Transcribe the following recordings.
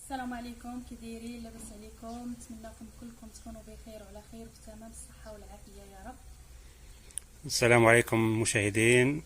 السلام عليكم، كي دايرين؟ لاباس عليكم؟ نتمنىكم كلكم تكونوا بخير وعلى خير وفي تمام الصحه والعافيه يا رب. السلام عليكم مشاهدين،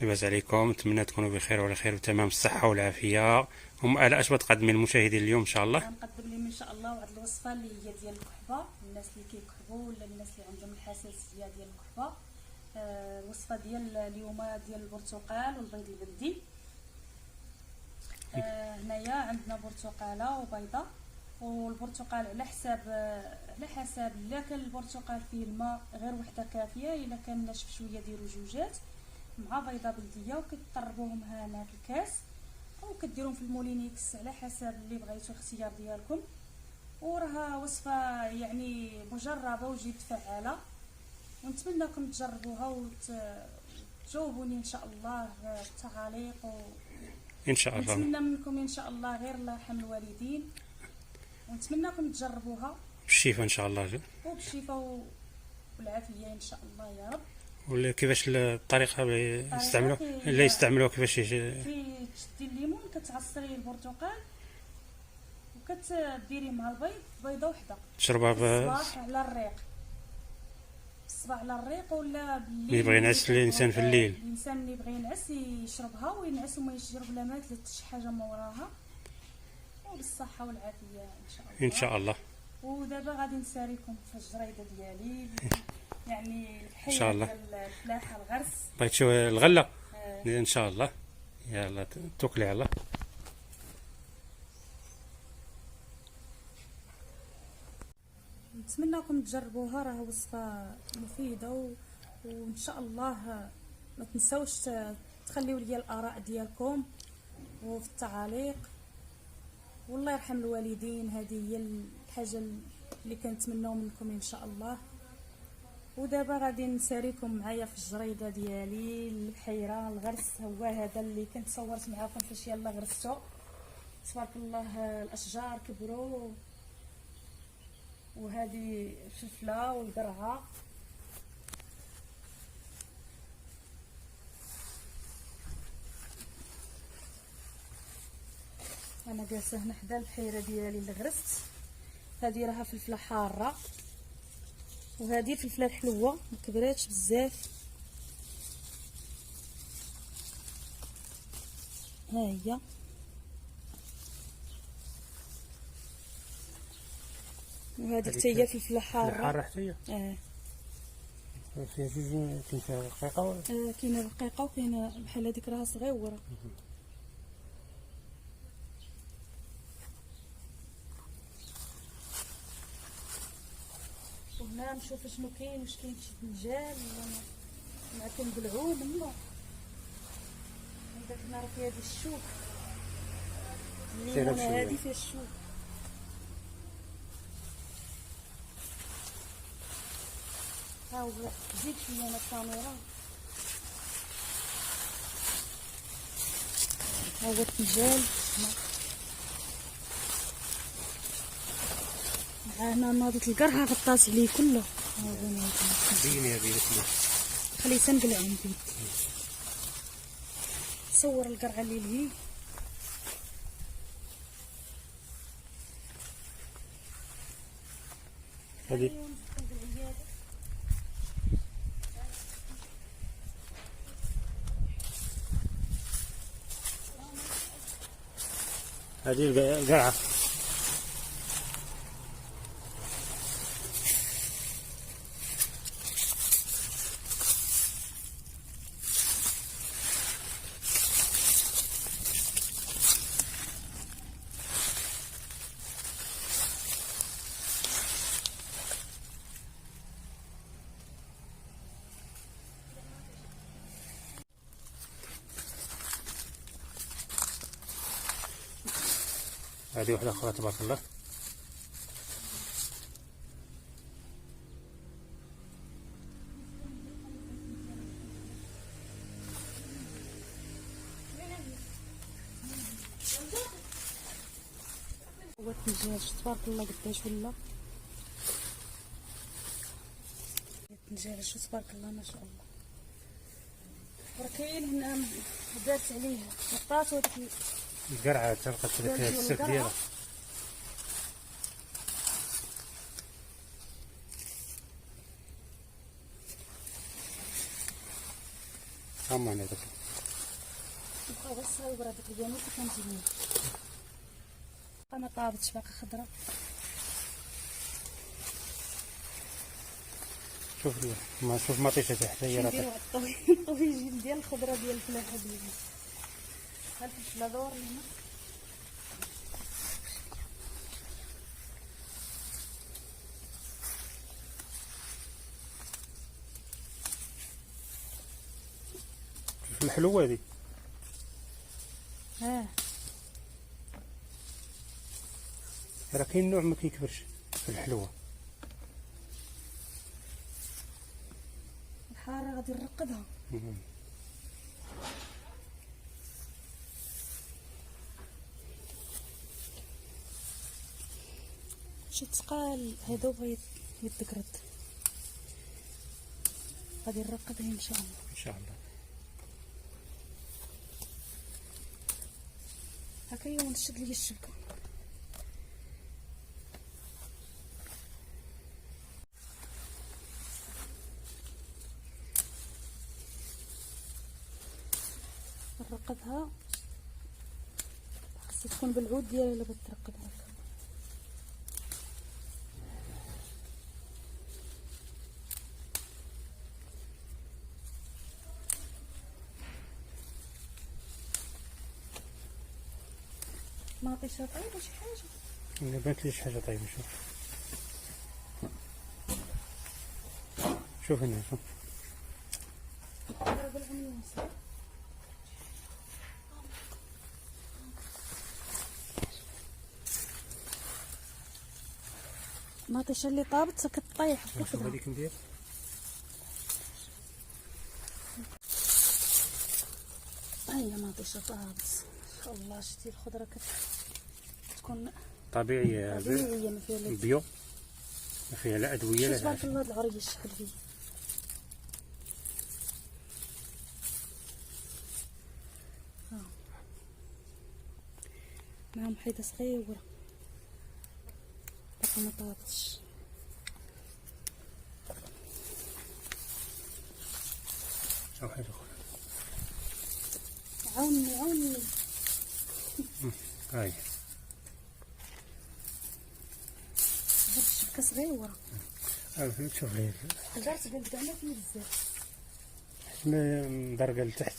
لاباس عليكم؟ نتمنى تكونوا بخير وعلى خير وتمام الصحة والعافية. هم على اش بتقدمي المشاهدين اليوم ان شاء الله؟ غنقدم لهم ان شاء الله واحد الوصفه اللي هي ديال الكحبه، الناس اللي كيكحبوا ولا الناس اللي عندهم الحساسيه ديال الكحبه. الوصفه ديال اليوم ديال البرتقال والبيض البلدي. هنايا عندنا برتقاله وبيضه، والبرتقال على حسب الا كان البرتقال فيه الماء غير وحده كافيه، الا كان ناشف شويه ديروا جوجات مع بيضه بلديه وكتطربوهم هنا في الكاس او كديروهم في المولينيكس على حسب اللي بغيتو، الاختيار ديالكم. وراها وصفه يعني مجربه وجد فعاله، ونتمنىكم تجربوها وتجاوبوني ان شاء الله التعاليق ان شاء الله. نتمنى منكم ان شاء الله غير الله يرحم الوالدين، ونتمنىكم تجربوها بالشفاء ان شاء الله، وبالشفاء والعافيه ان شاء الله يا رب. ولا كيفاش الطريقة اللي يستعملوها كيفاش تشدي الليمون، كتعصري البرتقال وكتديري مع البيض بيضه وحده تشربها الصباح على الريق، الصباح على الريق، ولا بالليل اللي يبغي ينعس الانسان في الليل. الانسان اللي يبغي ينعس يشربها وينعس وما يشرب لا ما ثلاث شي حاجه ما وراها، وبالصحه والعافيه ان شاء الله ان شاء الله. ودابا غادي نساريكم في الجريده ديالي، يعني ان شاء الله ديال الفلاحه الغرس. بغيتو الغله ان شاء الله. يلا توكلي على الله. نتمنىكم تجربوها، راه وصفه مفيده وان شاء الله ما تنساوش تخليوا لي الاراء ديالكم وفي التعاليق، والله يرحم الوالدين. هذه هي الحاجه اللي كنتمناو منكم ان شاء الله. ودابا غادي نساريكم معايا في الجريده ديالي البحيره الغرس. هو هذا اللي كنت صورت معاكم فاش يلا غرستو، تبارك الله الاشجار كبروا، وهذه الفلفله والقرعه. انا جالسه هنا حدا البحيره ديالي اللي غرست. هذه راها فلفله حاره، وهذه الفلفله الحلوه ما كبراتش بزاف. ها هي وهذيك حتى هي فلفله حاره حتى هي. فيها جوج، كاين فيها رقيقه كاينه رقيقه وكاينه بحال هذيك راها صغيوره. وهنا نشوف شنو كاين، واش كاين شي دنجال ولا ما كنبلعوه منه. عندك هنا راه فيها هذه الشوك، الليمونه هذه فيها الشوك. ها هو زيد شويه انا الكاميرا. ها هو الدنجال هنا ناضت القرعه غطات عليه كله. بيني هذه خليه تنقلع عندي. صور القرعه اللي لهي. هذه القرعه. هذه واحدة أخرى تبارك الله. هو الدجاج تبارك الله قداش ولا الدجاج، شو تبارك الله ما شاء الله. راه كاين هنا دارت عليه غطات وديك القرعة تلقى السك ديالها. هما هنا داك بقى غير الصغيور هذيك اليامات كنجيب منها. انا طابتش باقي خضره. شوف لي ما شوف مطيشه حتى هي راه نديرو الطويجين ديال الخضره ديال الفلاحه ديالنا. ها الفلفله دور هنا. في الحلوه هذه راه كاين نوع ما كيكبرش في الحلوه. الحاره غادي نرقدها. شي تقال هذا بغا يتقرد. غادي نرقدها ان شاء الله. ان شاء الله. هكا هي ونشد لي الشبكه. نرقدها خاصها تكون بالعود ديالها الا بغيت ترقدها هكا. ما عطيتها طيب شي حاجه. ما بانت لي شي حاجه طيبه. شوف هنا شوف. ماطيشه اللي طابت كطيح. شوف هذيك ندير هيا ماطيشه طابت ان شاء الله. شتي الخضره كتكون طبيعيه طبيعيه ما فيها لا بيو ما فيها لا ادويه لا تبارك الله. هاد العريش شحال فيه معهم حيده صغيره باقا ما طابتش. شوف حاجه اخرى. عاوني هاي هاد الشبكه صغيره. شوف لي هزرت قلت كاع ما فيه بزاف. مدرقه لتحت.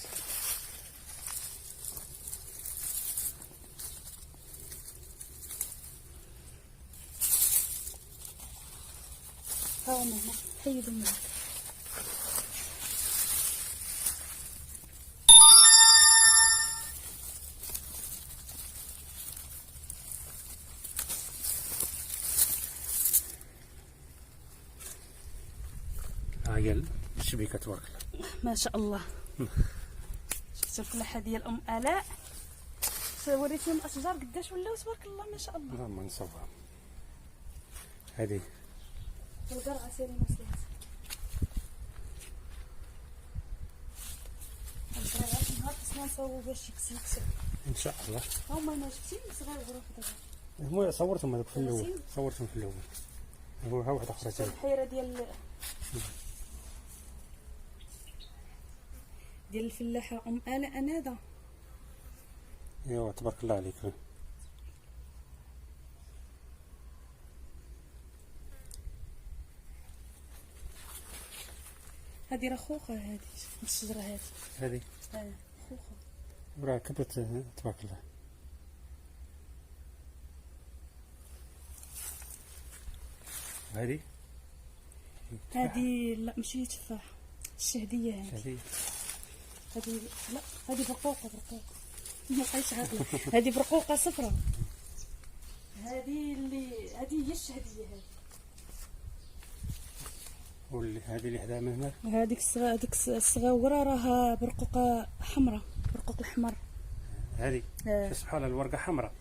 ها هما حيدوا معاك. ها هي الشبيكه تبارك الله ما شاء الله. شفتوا الفلاحه ديال ام الاء. وريتهم الاشجار قداش ولاو تبارك الله ما شاء الله. ما نصور هذه القرعه سيري مسلات. القرعه نهار خصنا نصاوبو باش يكسب. ان شاء الله. هما انا شفتي صغار غروف دابا. هما صورتهم هذوك في الاول. صورتهم في الاول. ها واحده اخرى ثاني. البحيره ديال الفلاحه ام الاء انادا. ايوا تبارك الله عليك. هذه راه خوخه. هذه الشجره هذه خوخه وراه كبرت تبارك الله. هذه لا ماشي تفاح. الشهديه هذه لا هذه برقوقه ما بقيتش عاقله. هذه برقوقه صفراء. هذه هي الشهديه هذه. واللي هذه اللي حداها من هنا هذيك الصغيره راها برقوقه حمراء. برقوق الحمر هذه. سبحان الله الورقه حمراء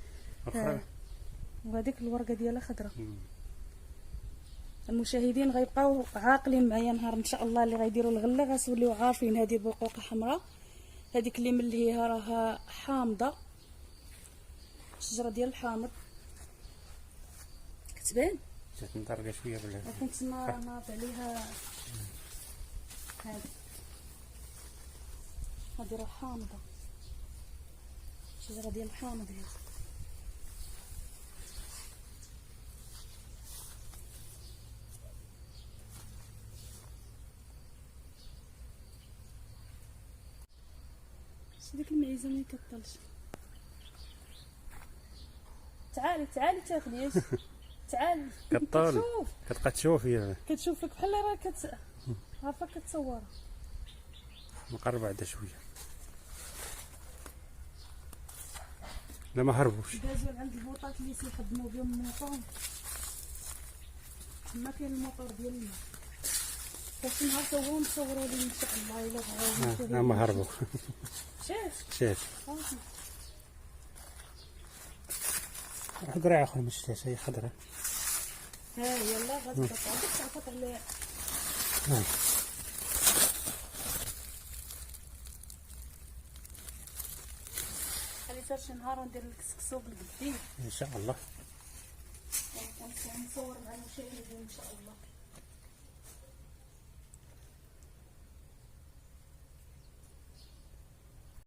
وهذيك الورقه ديالها خضراء. المشاهدين غيبقاو عاقلين معايا نهار ان شاء الله اللي غيديروا الغله غتوليو عارفين هذه برقوقه حمراء. هذيك اللي ملهيها راها حامضه. الشجره ديال الحامض كتبان جات مدرقه شويه بلا كنت ناض عليها. هذه هادي راه حامضه، شجره ديال الحامض هذه. ديك المعيزه ملي كطلش. تعالي تعالي تاكلي. تعالي كطول شوف كتبقى تشوف هي كتشوفك بحال راه عارفه كتصورها. نقرب عندها شويه. لا ما هربوش. دازو عند البوطات اللي تيخدموا بهم الموطور، تما كاين الموطور ديال الماء. باش نهار تا هو نصوروا لي ان شاء الله الا بغاو. لا ما هربوا. شاف شاف خضرة اخر مش هي خضرة. ها يلا غادي تعطيك عليها. خلي حتى شي نهار ندير لك السكسو بالقديم ان شاء الله. ونصور مع المشاهدين ان شاء الله.